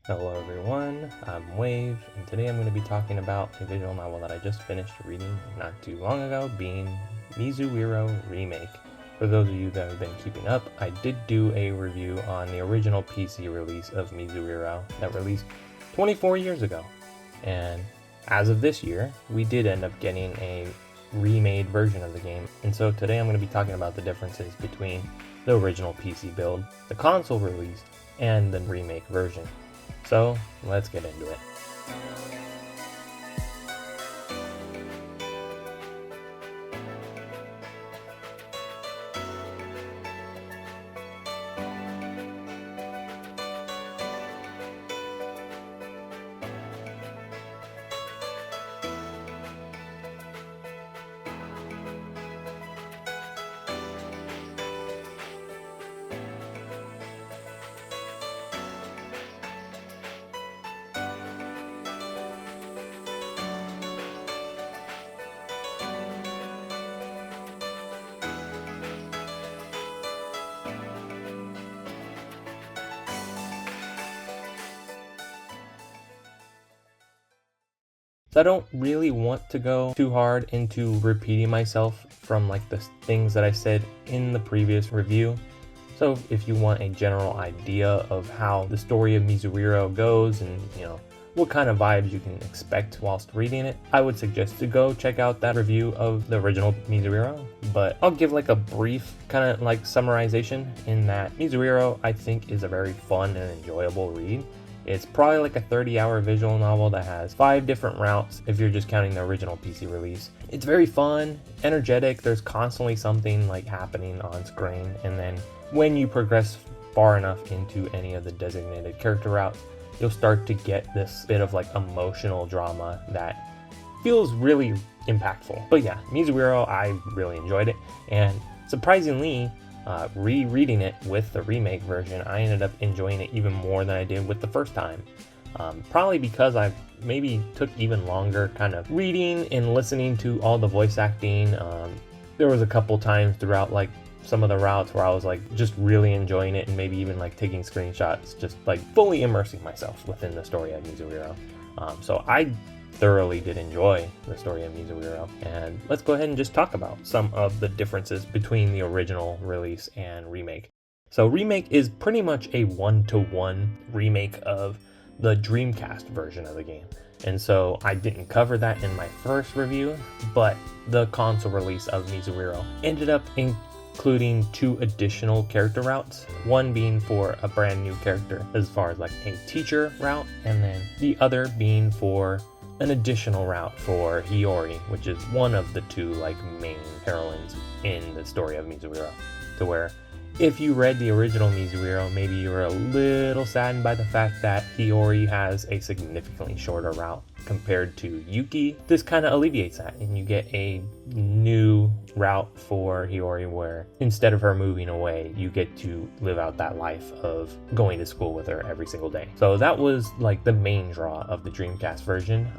Hello everyone, I'm Wave, and today I'm going to be talking about a visual novel that I just finished reading not too long ago, being Mizuiro Remake. For those of you that have been keeping up, I did do a review on the original PC release of Mizuiro that released 24 years ago. And as of this year, we did end up getting a remade version of the game. And so today I'm going to be talking about the differences between the original PC build, the console release, and the remake version. So let's get into it. So I don't really want to go too hard into repeating myself from like the things that I said in the previous review. So if you want a general idea of how the story of Mizuiro goes and what kind of vibes you can expect whilst reading it, I would suggest to go check out that review of the original Mizuiro. But I'll give like a brief kind of like summarization in that Mizuiro I think is a very fun and enjoyable read. It's probably like a 30-hour visual novel that has 5 different routes if you're just counting the original PC release. It's very fun, energetic, there's constantly something like happening on screen, and then when you progress far enough into any of the designated character routes, you'll start to get this bit of like emotional drama that feels really impactful. But yeah, Mizuiro, I really enjoyed it, and surprisingly, rereading it with the remake version, I ended up enjoying it even more than I did with the first time. Probably because I maybe took even longer kind of reading and listening to all the voice acting. There was a couple times throughout like some of the routes where I was like just really enjoying it and maybe even like taking screenshots, just like fully immersing myself within the story of Mizuiro. So I thoroughly did enjoy the story of Mizuiro, and let's go ahead and just talk about some of the differences between the original release and remake. So remake is pretty much a one-to-one remake of the Dreamcast version of the game, and so I didn't cover that in my first review, but the console release of Mizuiro ended up including 2 additional character routes, one being for a brand new character as far as like a teacher route, and then the other being for an additional route for Hiyori, which is one of the 2 like main heroines in the story of Mizuiro. To where if you read the original Mizuiro, maybe you were a little saddened by the fact that Hiyori has a significantly shorter route compared to Yuki. This kind of alleviates that, and you get a new route for Hiyori where instead of her moving away, you get to live out that life of going to school with her every single day. So that was like the main draw of the Dreamcast version.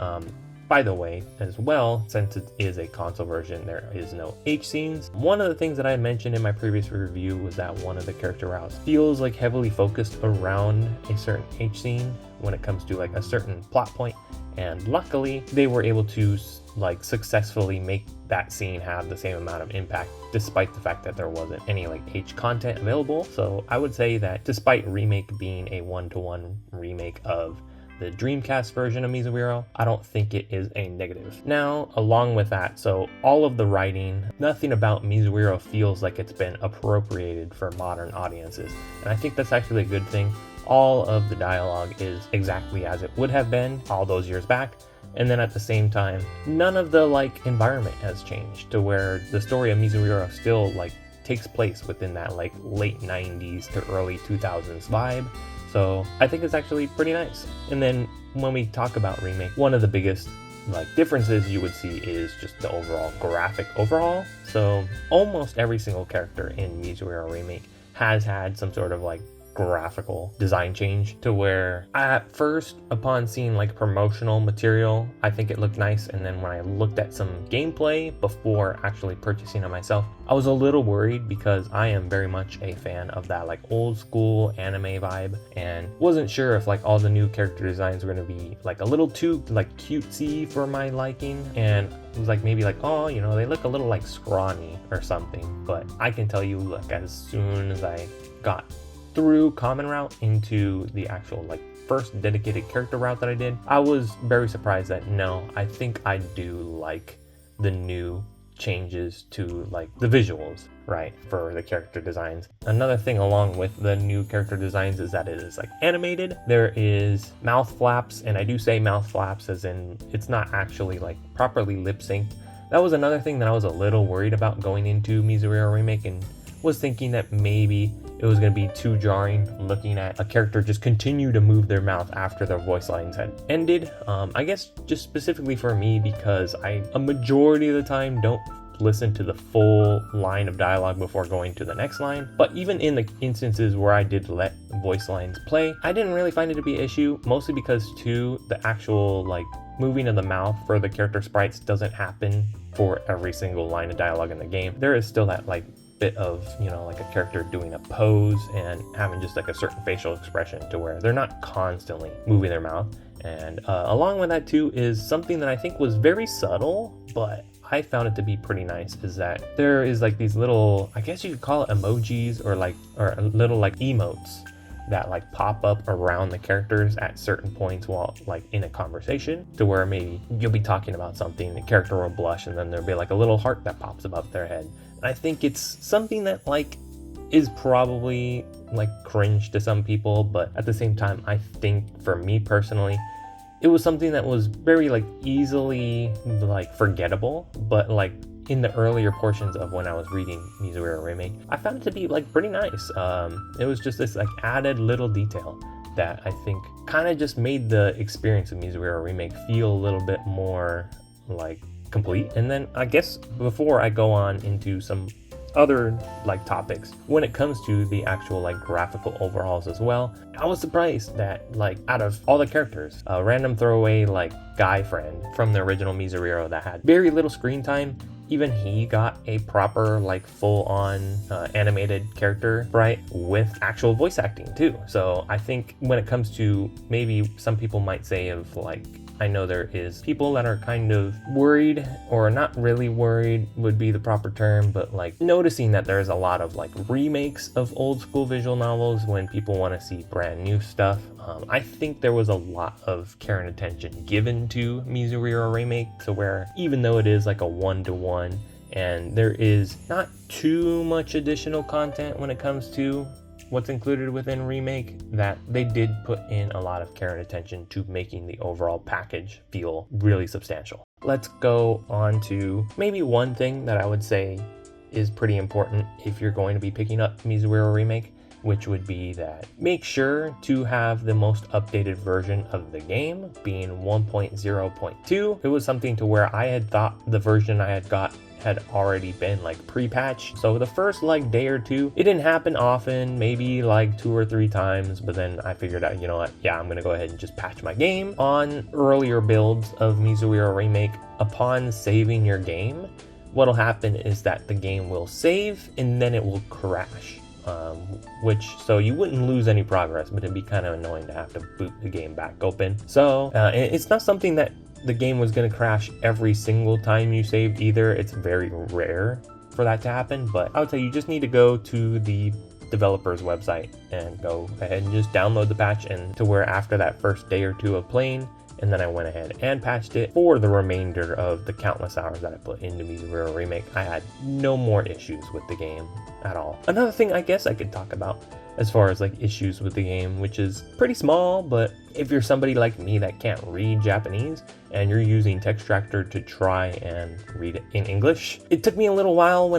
By the way, as well, since it is a console version, there is no H scenes. One of the things that I mentioned in my previous review was that one of the character routes feels like heavily focused around a certain H scene when it comes to like a certain plot point, and luckily they were able to like successfully make that scene have the same amount of impact despite the fact that there wasn't any like H content available. So I would say that despite remake being a one-to-one remake of the Dreamcast version of Mizuiro, I don't think it is a negative. Now, along with that, so all of the writing, nothing about Mizuiro feels like it's been appropriated for modern audiences, and I think that's actually a good thing. All of the dialogue is exactly as it would have been all those years back, and then at the same time, none of the like environment has changed to where the story of Mizuiro still like takes place within that like late 90s to early 2000s vibe. So I think it's actually pretty nice. And then when we talk about remake, one of the biggest like differences you would see is just the overall graphic overhaul. So almost every single character in Mizuiro Remake has had some sort of like graphical design change, to where at first, upon seeing like promotional material, I think it looked nice, and then when I looked at some gameplay before actually purchasing it myself, I was a little worried because I am very much a fan of that like old school anime vibe, and wasn't sure if like all the new character designs were going to be like a little too like cutesy for my liking, and it was like maybe like, oh, you know, they look a little like scrawny or something. But I can tell you, like, as soon as I got through common route into the actual like first dedicated character route that I did, I was very surprised that no, I think I do like the new changes to like the visuals, right, for the character designs. Another thing along with the new character designs is that it is like animated. There is mouth flaps, and I do say mouth flaps as in it's not actually like properly lip synced. That was another thing that I was a little worried about going into Mizuiro Remake, and was thinking that maybe it was going to be too jarring looking at a character just continue to move their mouth after their voice lines had ended. I guess just specifically for me, because I a majority of the time don't listen to the full line of dialogue before going to the next line. But even in the instances where I did let voice lines play, I didn't really find it to be an issue, mostly because too, the actual like moving of the mouth for the character sprites doesn't happen for every single line of dialogue in the game. There is still that like bit of, you know, like a character doing a pose and having just like a certain facial expression to where they're not constantly moving their mouth. And along with that too is something that I think was very subtle, but I found it to be pretty nice, is that there is like these little, I guess you could call it emojis, or little like emotes that like pop up around the characters at certain points while like in a conversation, to where maybe you'll be talking about something, the character will blush, and then there'll be like a little heart that pops above their head. And I think it's something that like is probably like cringe to some people, but at the same time, I think for me personally, it was something that was very like easily like forgettable, but like in the earlier portions of when I was reading Mizuiro Remake, I found it to be like pretty nice. It was just this like added little detail that I think kind of just made the experience of Mizuiro Remake feel a little bit more like complete. And then I guess before I go on into some other like topics, when it comes to the actual like graphical overhauls as well, I was surprised that like out of all the characters, a random throwaway like guy friend from the original Mizuiro that had very little screen time, even he got a proper like full-on animated character sprite with actual voice acting too. So I think when it comes to, maybe some people might say of like, I know there is people that are kind of worried, or not really worried would be the proper term, but like noticing that there's a lot of like remakes of old school visual novels when people want to see brand new stuff. I think there was a lot of care and attention given to Mizuiro Remake, to where even though it is like a 1-to-1 and there is not too much additional content when it comes to what's included within Remake, that they did put in a lot of care and attention to making the overall package feel really substantial. Let's go on to maybe one thing that I would say is pretty important if you're going to be picking up Mizuiro Remake, which would be that make sure to have the most updated version of the game, being 1.0.2. It was something to where I had thought the version I had got had already been like pre-patched. So the first like day or two, it didn't happen often, maybe like 2 or 3 times, but then I figured out, you know what, yeah, I'm gonna go ahead and just patch my game. On earlier builds of Mizuiro Remake, upon saving your game, what'll happen is that the game will save and then it will crash. So you wouldn't lose any progress, but it'd be kind of annoying to have to boot the game back open. So it's not something that the game was going to crash every single time you saved either. It's very rare for that to happen, but I would say you just need to go to the developer's website and go ahead and just download the patch, and to where after that first day or two of playing, and then I went ahead and patched it for the remainder of the countless hours that I put into Mizuiro Remake. I had no more issues with the game at all. Another thing I guess I could talk about as far as like issues with the game, which is pretty small, but if you're somebody like me that can't read Japanese and you're using Textractor to try and read it in English, it took me a little while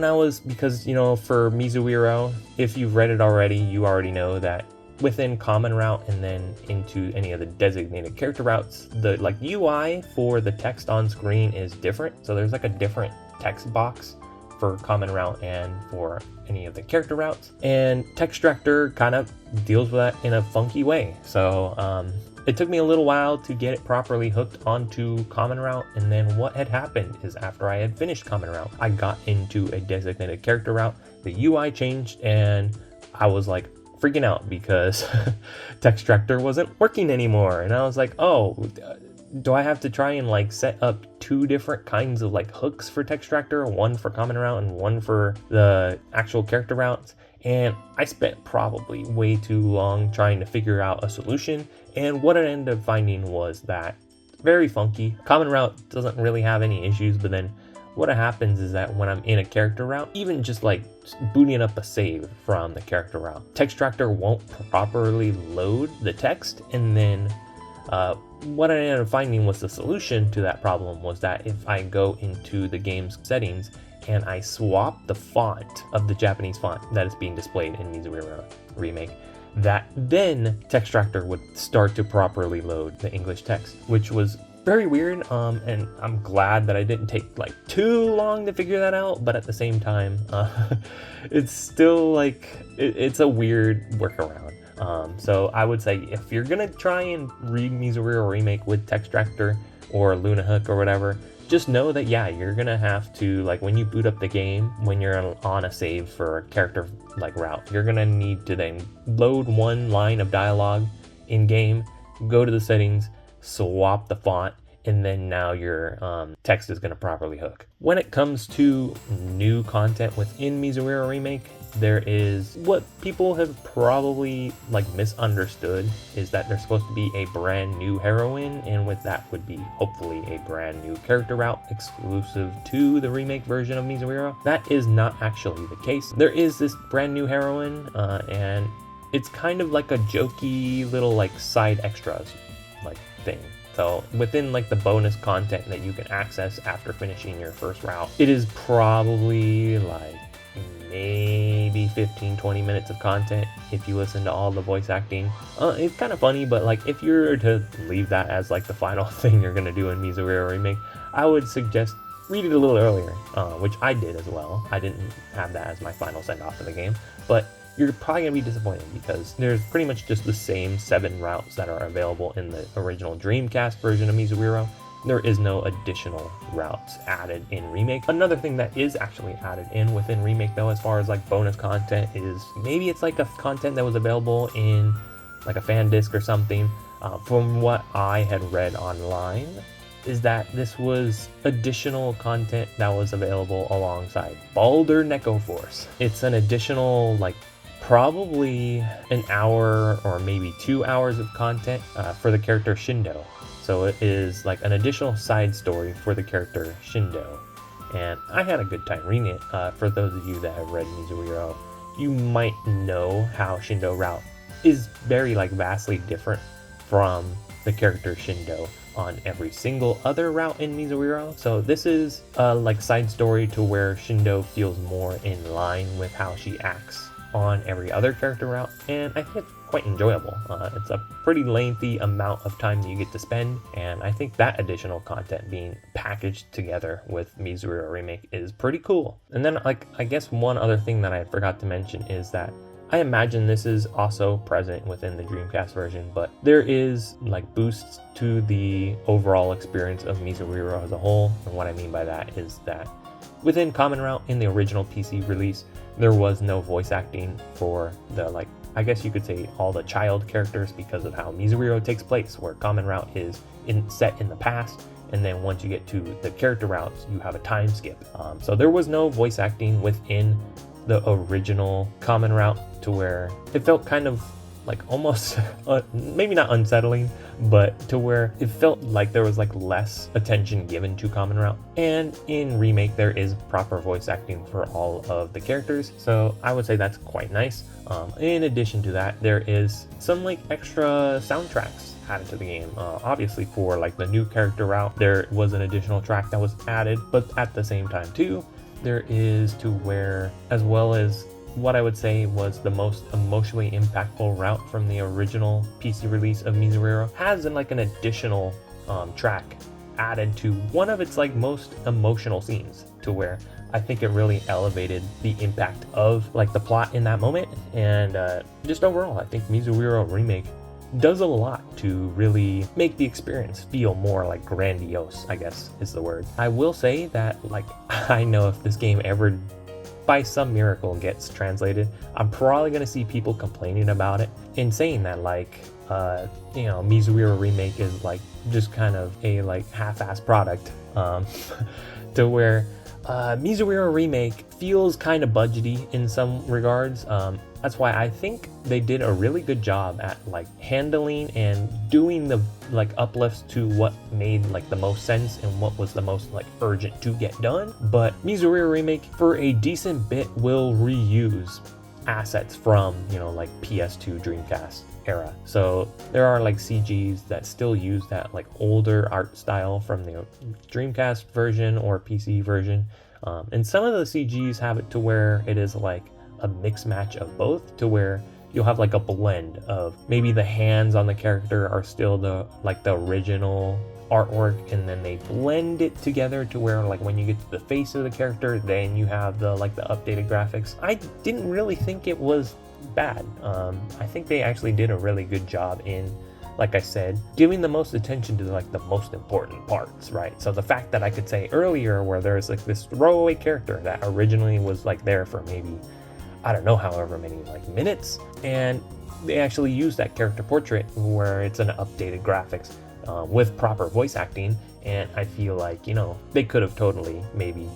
because, you know, for Mizuiro, if you've read it already, you already know that within common route and then into any of the designated character routes, the like UI for the text on screen is different. So there's like a different text box for common route and for any of the character routes. And Textractor kind of deals with that in a funky way. So it took me a little while to get it properly hooked onto common route, and then what had happened is after I had finished common route, I got into a designated character route, the UI changed, and I was like freaking out because Textractor wasn't working anymore. And I was like, oh, do I have to try and like set up 2 different kinds of like hooks for Textractor, one for common route and one for the actual character routes? And I spent probably way too long trying to figure out a solution, and what I ended up finding was that very funky. Common route doesn't really have any issues, but then what happens is that when I'm in a character route, even just like booting up a save from the character route, Textractor won't properly load the text, and then what I ended up finding was the solution to that problem was that if I go into the game's settings and I swap the font of the Japanese font that is being displayed in Mizuiro Remake, that then Textractor would start to properly load the English text, which was very weird, and I'm glad that I didn't take like too long to figure that out, but at the same time, it's still like, it's a weird workaround. So I would say if you're gonna try and read Mizuiro Remake with Textractor or Luna Hook or whatever, just know that, yeah, you're gonna have to, like, when you boot up the game, when you're on a save for a character like route, you're gonna need to then load one line of dialogue in game, go to the settings, swap the font, and then now your text is gonna properly hook. When it comes to new content within Mizuiro Remake, there is what people have probably like misunderstood is that there's supposed to be a brand new heroine, and with that would be hopefully a brand new character route exclusive to the remake version of Mizuiro. That is not actually the case. There is this brand new heroine, and it's kind of like a jokey little like side extras like thing. So within like the bonus content that you can access after finishing your first route, it is probably like maybe 15-20 minutes of content if you listen to all the voice acting. It's kind of funny, but like if you're to leave that as like the final thing you're gonna do in Mizuiro Remake, I would suggest read it a little earlier, which I did as well. I didn't have that as my final send off of the game, but you're probably gonna be disappointed because there's pretty much just the same 7 routes that are available in the original Dreamcast version of Mizuiro. There is no additional routes added in Remake. Another thing that is actually added in within Remake though, as far as like bonus content, is maybe it's like a content that was available in like a fan disc or something. From what I had read online, is that this was additional content that was available alongside Baldur Neko Force. It's an additional like probably an hour or maybe 2 hours of content for the character Shindo. So it is like an additional side story for the character Shindo. And I had a good time reading it. For those of you that have read Mizuiro, you might know how Shindo route is very like vastly different from the character Shindo on every single other route in Mizuiro. So this is a like side story to where Shindo feels more in line with how she acts on every other character route, and I think it's quite enjoyable. It's a pretty lengthy amount of time that you get to spend, and I think that additional content being packaged together with Mizuiro Remake is pretty cool. And then like I guess one other thing that I forgot to mention is that I imagine this is also present within the Dreamcast version, but there is like boosts to the overall experience of Mizuiro as a whole. And what I mean by that is that within Common Route in the original PC release, there was no voice acting for the like, I guess you could say all the child characters because of how Mizuiro takes place, where Common Route is set in the past, and then once you get to the character routes, you have a time skip. So there was no voice acting within the original Common Route, to where it felt kind of like almost maybe not unsettling, but to where it felt like there was like less attention given to Common Route. And in Remake there is proper voice acting for all of the characters, so I would say that's quite nice. In addition to that, there is some like extra soundtracks added to the game. Obviously for like the new character route, there was an additional track that was added, but at the same time too, there is to where, as well as what I would say was the most emotionally impactful route from the original PC release of Mizuiro, has like an additional track added to one of its like most emotional scenes, to where I think it really elevated the impact of like the plot in that moment. And just overall, I think Mizuiro Remake does a lot to really make the experience feel more like grandiose, I guess is the word. I will say that, like, I know if this game ever by some miracle gets translated, I'm probably going to see people complaining about it and saying that, like, Mizuiro Remake is like just kind of a like half-assed product, to where Mizuiro Remake feels kind of budgety in some regards. That's why I think they did a really good job at like handling and doing the like uplifts to what made like the most sense and what was the most like urgent to get done. But Mizuiro Remake for a decent bit will reuse assets from, like PS2 Dreamcast era. So there are like CGs that still use that like older art style from the Dreamcast version or PC version. And some of the CGs have it to where it is like a mix match of both, to where you'll have like a blend of maybe the hands on the character are still the original artwork, and then they blend it together to where like when you get to the face of the character, then you have the updated graphics. I didn't really think it was bad. I think they actually did a really good job in, like I said, giving the most attention to like the most important parts, right? So the fact that I could say earlier where there's like this throwaway character that originally was like there for maybe, I don't know, however many like minutes, and they actually use that character portrait where it's an updated graphics with proper voice acting. And I feel like, they could have totally maybe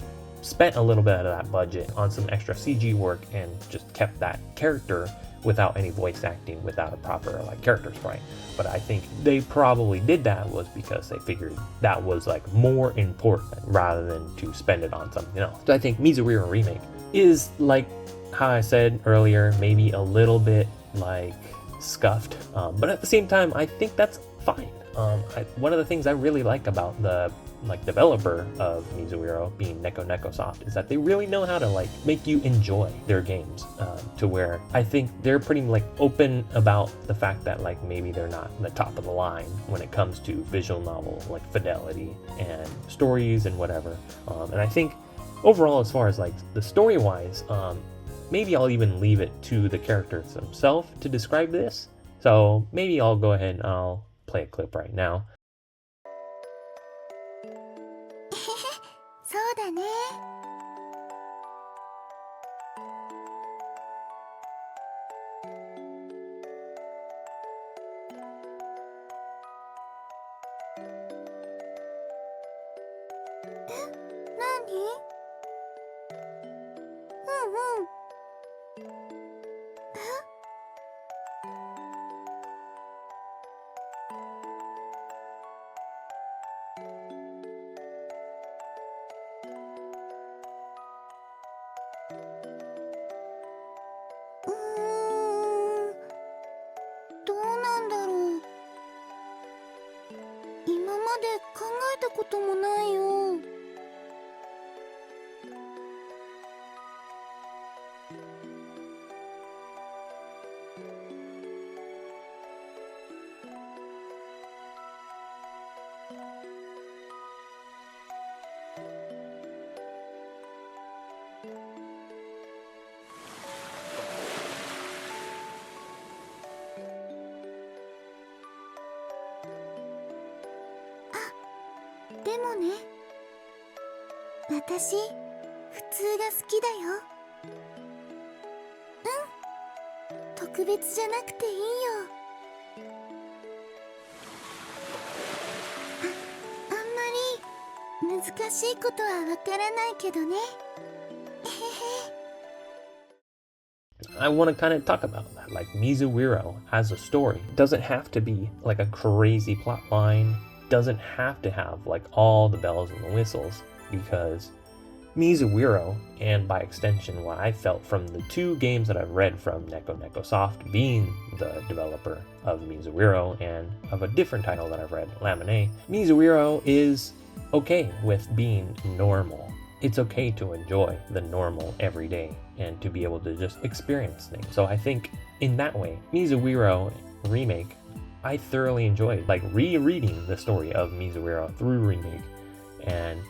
spent a little bit of that budget on some extra CG work and just kept that character without any voice acting, without a proper like character sprite. But I think they probably did that was because they figured that was like more important rather than to spend it on something else. So I think Mizuiro Remake is, like how I said earlier, maybe a little bit like scuffed, but at the same time I think that's fine. One of the things I really like about the developer of Mizuiro, being Neko Soft, is that they really know how to like make you enjoy their games, to where I think they're pretty like open about the fact that like maybe they're not the top of the line when it comes to visual novel like fidelity and stories and whatever. And I think overall, as far as like the story wise, maybe I'll even leave it to the characters themselves to describe this. So maybe I'll go ahead and I'll play a clip right now. そうだね。何？うんうん。どうなんだろう。今まで考えたこともないよ。でもね、私、普通が好きだよ。うん、特別じゃなくていいよ。あんまり難しいことはわからないけどね。I want to kind of talk about that. Like, Mizuiro as a story doesn't have to be like a crazy plot line, doesn't have to have like all the bells and the whistles, because Mizuiro, and by extension what I felt from the two games that I've read from Neko Soft, being the developer of Mizuiro and of a different title that I've read, Lamine, Mizuiro is okay with being normal. It's okay to enjoy the normal everyday and to be able to just experience things. So I think in that way, Mizuiro Remake, I thoroughly enjoyed like rereading the story of Mizuiro through Remake, and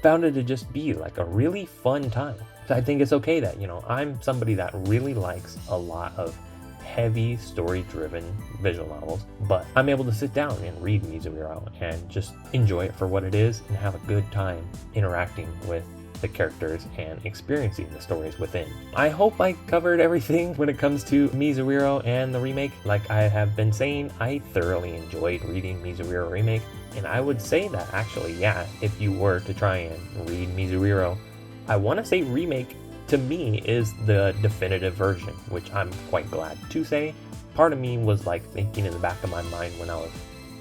found it to just be like a really fun time. So I think it's okay that, I'm somebody that really likes a lot of heavy story-driven visual novels, but I'm able to sit down and read Mizuiro and just enjoy it for what it is and have a good time interacting with the characters and experiencing the stories within. I hope I covered everything when it comes to Mizuiro and the remake. Like I have been saying, I thoroughly enjoyed reading Mizuiro Remake, and I would say that actually, yeah, if you were to try and read Mizuiro, I want to say Remake to me is the definitive version, which I'm quite glad to say. Part of me was like thinking in the back of my mind when I was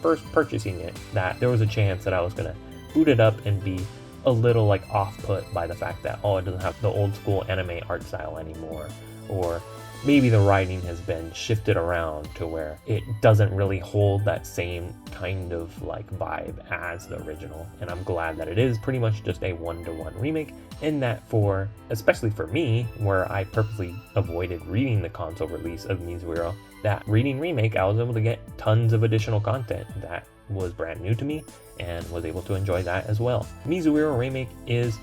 first purchasing it that there was a chance that I was gonna boot it up and be a little like off-put by the fact that, oh, it doesn't have the old school anime art style anymore, or maybe the writing has been shifted around to where it doesn't really hold that same kind of like vibe as the original. And I'm glad that it is pretty much just a one-to-one remake, in that for, especially for me, where I purposely avoided reading the console release of Mizuiro, that reading Remake, I was able to get tons of additional content that was brand new to me and was able to enjoy that as well. Mizuiro Remake is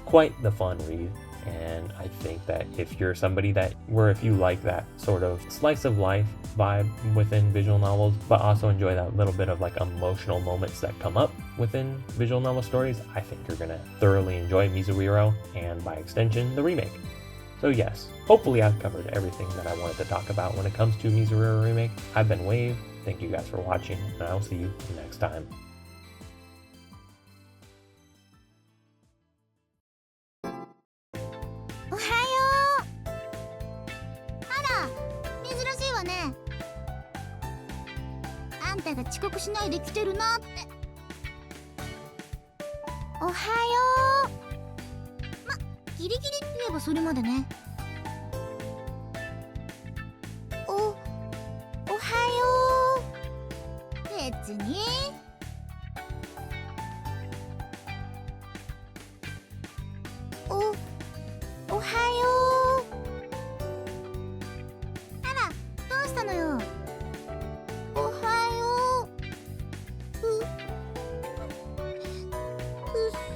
quite the fun read, and I think that if you're somebody if you like that sort of slice of life vibe within visual novels, but also enjoy that little bit of like emotional moments that come up within visual novel stories, I think you're gonna thoroughly enjoy Mizuiro, and by extension, the remake. So yes, hopefully I've covered everything that I wanted to talk about when it comes to Mizuiro Remake. I've been Wave, thank you guys for watching, and I'll see you next time. おはよう。あら、珍しいわね。あんたが遅刻しないで来てるなって。おはよう。ま、ギリギリって言えばそれまでね。おはよう。別に。おはよう。あら、どうしたのよ。おはよう。うす。